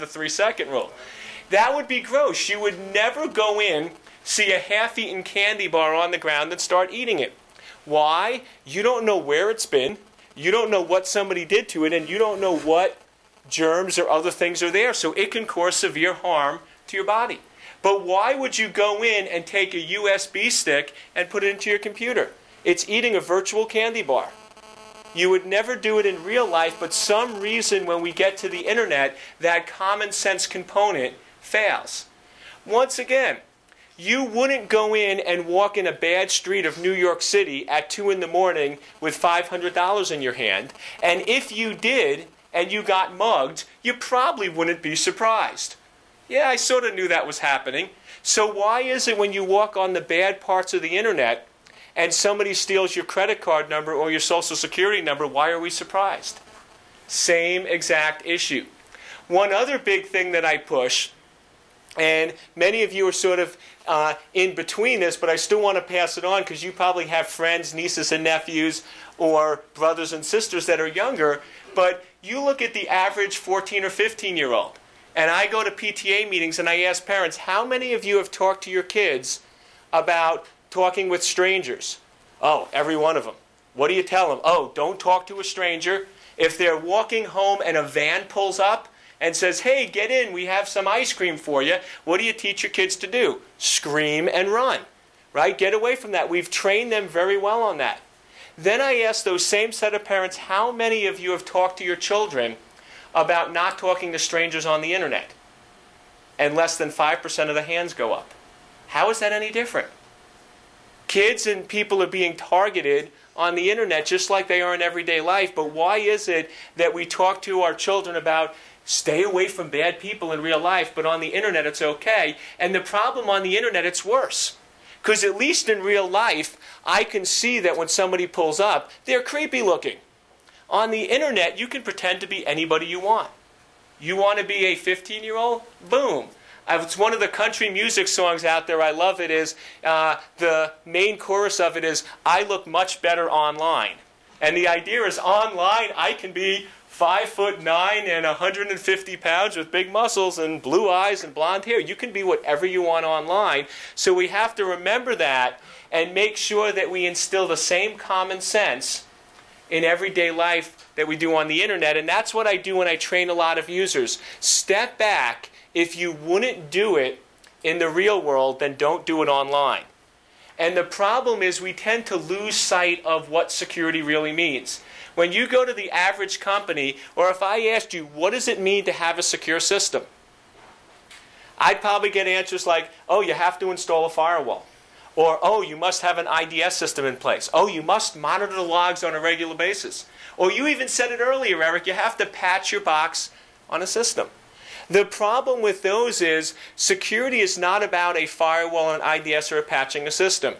the 3-second rule. That would be gross. You would never go in, see a half-eaten candy bar on the ground and start eating it. Why? You don't know where it's been. You don't know what somebody did to it, and you don't know what germs or other things are there. So it can cause severe harm to your body. But why would you go in and take a USB stick and put it into your computer? It's eating a virtual candy bar. You would never do it in real life, but some reason when we get to the internet, that common sense component fails. Once again, you wouldn't go in and walk in a bad street of New York City at 2 in the morning with $500 in your hand. And if you did, and you got mugged, you probably wouldn't be surprised. Yeah, I sort of knew that was happening. So why is it when you walk on the bad parts of the internet and somebody steals your credit card number or your social security number, why are we surprised? Same exact issue. One other big thing that I push, and many of you are sort of in between this, but I still want to pass it on because you probably have friends, nieces and nephews, or brothers and sisters that are younger, but you look at the average 14 or 15-year-old. And I go to PTA meetings and I ask parents, how many of you have talked to your kids about talking with strangers? Oh, every one of them. What do you tell them? Oh, don't talk to a stranger. If they're walking home and a van pulls up and says, hey, get in, we have some ice cream for you, what do you teach your kids to do? Scream and run, right? Get away from that. We've trained them very well on that. Then I ask those same set of parents, how many of you have talked to your children about not talking to strangers on the internet? And less than 5% of the hands go up. How is that any different? Kids and people are being targeted on the internet just like they are in everyday life, but why is it that we talk to our children about stay away from bad people in real life, but on the internet it's okay? And the problem on the internet, it's worse. Because at least in real life, I can see that when somebody pulls up, they're creepy looking. On the internet, you can pretend to be anybody you want. You want to be a 15-year-old? Boom. It's one of the country music songs out there. I love it. Is the main chorus of it is, I look much better online. And the idea is online, I can be 5'9" and 150 pounds with big muscles and blue eyes and blonde hair. You can be whatever you want online. So we have to remember that and make sure that we instill the same common sense in everyday life that we do on the internet. And that's what I do when I train a lot of users. Step back. If you wouldn't do it in the real world, then don't do it online. And the problem is we tend to lose sight of what security really means. When you go to the average company, or if I asked you, what does it mean to have a secure system? I'd probably get answers like, oh, you have to install a firewall. Or, oh, you must have an IDS system in place. Oh, you must monitor the logs on a regular basis. Or you even said it earlier, Eric, you have to patch your box on a system. The problem with those is security is not about a firewall, an IDS, or a patching a system.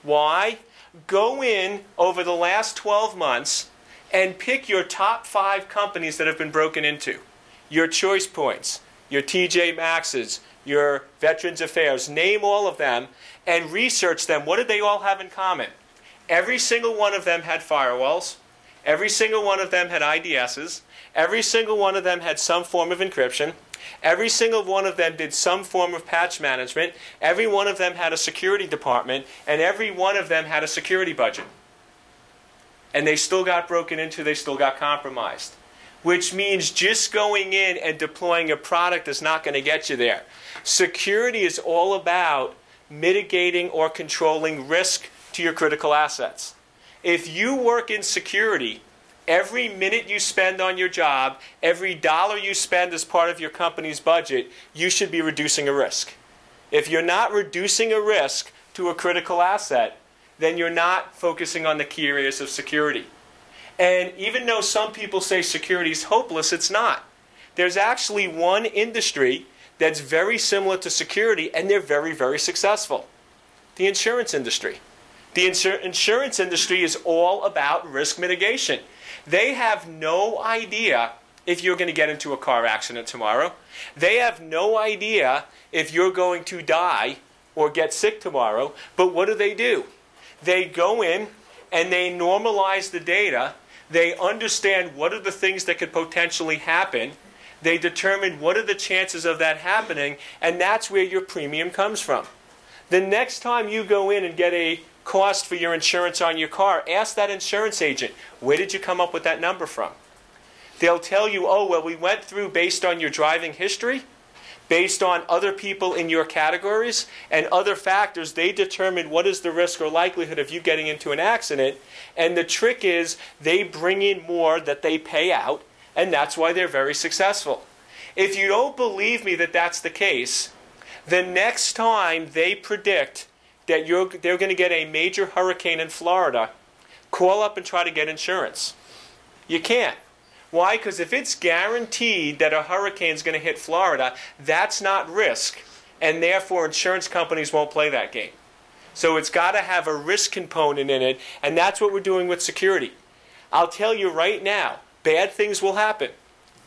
Why? Go in over the last 12 months and pick your top 5 companies that have been broken into. Your Choice Points, your TJ Maxx's, your Veterans Affairs, name all of them and research them. What did they all have in common? Every single one of them had firewalls. Every single one of them had IDSs. Every single one of them had some form of encryption. Every single one of them did some form of patch management. Every one of them had a security department. And every one of them had a security budget. And they still got broken into, they still got compromised. Which means just going in and deploying a product is not going to get you there. Security is all about mitigating or controlling risk to your critical assets. If you work in security, every minute you spend on your job, every dollar you spend as part of your company's budget, you should be reducing a risk. If you're not reducing a risk to a critical asset, then you're not focusing on the key areas of security. And even though some people say security is hopeless, it's not. There's actually one industry that's very similar to security, and they're very, very successful. The insurance industry. The insurance industry is all about risk mitigation. They have no idea if you're going to get into a car accident tomorrow. They have no idea if you're going to die or get sick tomorrow. But what do? They go in and they normalize the data. They understand what are the things that could potentially happen. They determine what are the chances of that happening, and that's where your premium comes from. The next time you go in and get a cost for your insurance on your car, ask that insurance agent, where did you come up with that number from? They'll tell you, oh, well, we went through based on your driving history, based on other people in your categories, and other factors. They determine what is the risk or likelihood of you getting into an accident. And the trick is they bring in more that they pay out, and that's why they're very successful. If you don't believe me that that's the case, the next time they predict that they're going to get a major hurricane in Florida, call up and try to get insurance. You can't. Why? Because if it's guaranteed that a hurricane is going to hit Florida, that's not risk, and therefore insurance companies won't play that game. So it's got to have a risk component in it, and that's what we're doing with security. I'll tell you right now, bad things will happen.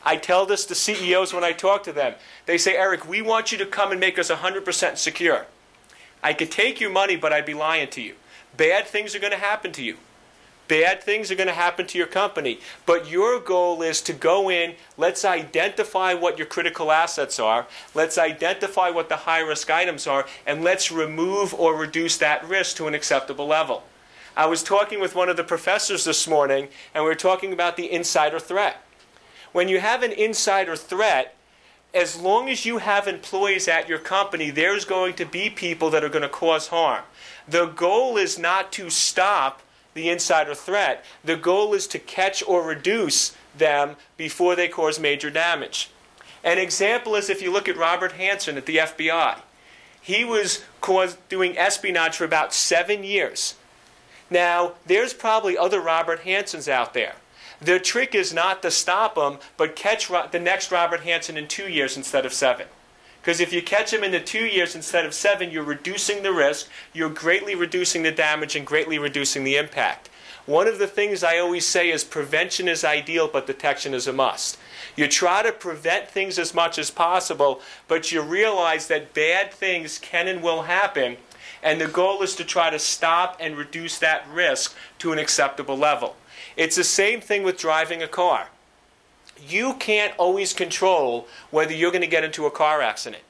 I tell this to CEOs when I talk to them. They say, Eric, we want you to come and make us 100% secure. I could take your money, but I'd be lying to you. Bad things are going to happen to you. Bad things are going to happen to your company. But your goal is to go in, let's identify what your critical assets are, let's identify what the high-risk items are, and let's remove or reduce that risk to an acceptable level. I was talking with one of the professors this morning, and we were talking about the insider threat. When you have an insider threat, as long as you have employees at your company, there's going to be people that are going to cause harm. The goal is not to stop the insider threat. The goal is to catch or reduce them before they cause major damage. An example is if you look at Robert Hansen at the FBI. He was doing espionage for about 7 years. Now, there's probably other Robert Hansens out there. The trick is not to stop them, but catch the next Robert Hansen in 2 years instead of 7. Because if you catch him in the 2 years instead of 7, you're reducing the risk, you're greatly reducing the damage, and greatly reducing the impact. One of the things I always say is prevention is ideal, but detection is a must. You try to prevent things as much as possible, but you realize that bad things can and will happen, and the goal is to try to stop and reduce that risk to an acceptable level. It's the same thing with driving a car. You can't always control whether you're going to get into a car accident.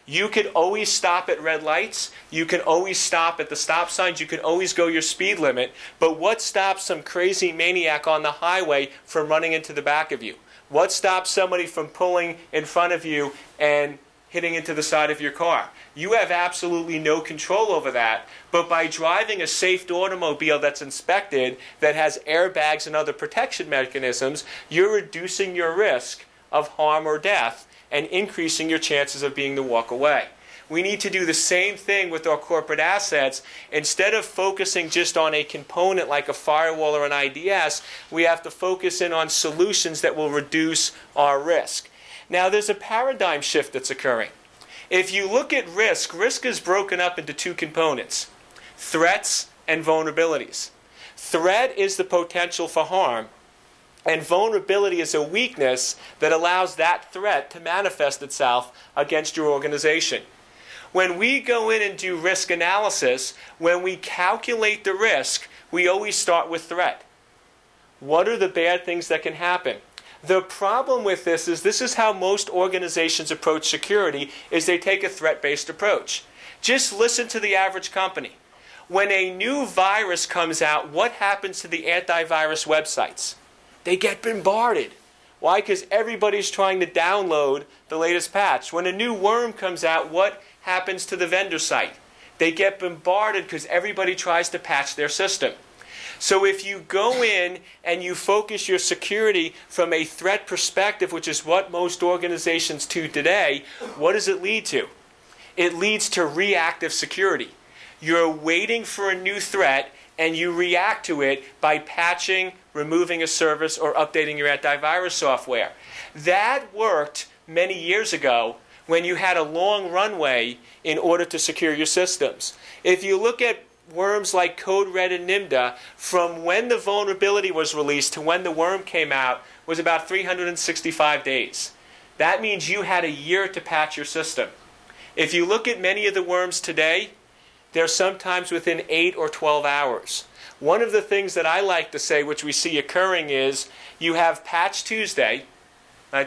You can always stop at red lights. You can always stop at the stop signs. You can always go your speed limit. But what stops some crazy maniac on the highway from running into the back of you? What stops somebody from pulling in front of you and hitting into the side of your car? You have absolutely no control over that. But by driving a safe automobile that's inspected, that has airbags and other protection mechanisms, you're reducing your risk of harm or death and increasing your chances of being to walk away. We need to do the same thing with our corporate assets. Instead of focusing just on a component like a firewall or an IDS, we have to focus in on solutions that will reduce our risk. Now, there's a paradigm shift that's occurring. If you look at risk, risk is broken up into two components: threats and vulnerabilities. Threat is the potential for harm, and vulnerability is a weakness that allows that threat to manifest itself against your organization. When we go in and do risk analysis, when we calculate the risk, we always start with threat. What are the bad things that can happen? The problem with this is how most organizations approach security, is they take a threat-based approach. Just listen to the average company. When a new virus comes out, what happens to the antivirus websites? They get bombarded. Why? Because everybody's trying to download the latest patch. When a new worm comes out, what happens to the vendor site? They get bombarded because everybody tries to patch their system. So if you go in and you focus your security from a threat perspective, which is what most organizations do today, what does it lead to? It leads to reactive security. You're waiting for a new threat and you react to it by patching, removing a service, or updating your antivirus software. That worked many years ago when you had a long runway in order to secure your systems. If you look at worms like Code Red and Nimda, from when the vulnerability was released to when the worm came out was about 365 days. That means you had a year to patch your system. If you look at many of the worms today, they're sometimes within 8 or 12 hours. One of the things that I like to say, which we see occurring, is you have Patch Tuesday. Right?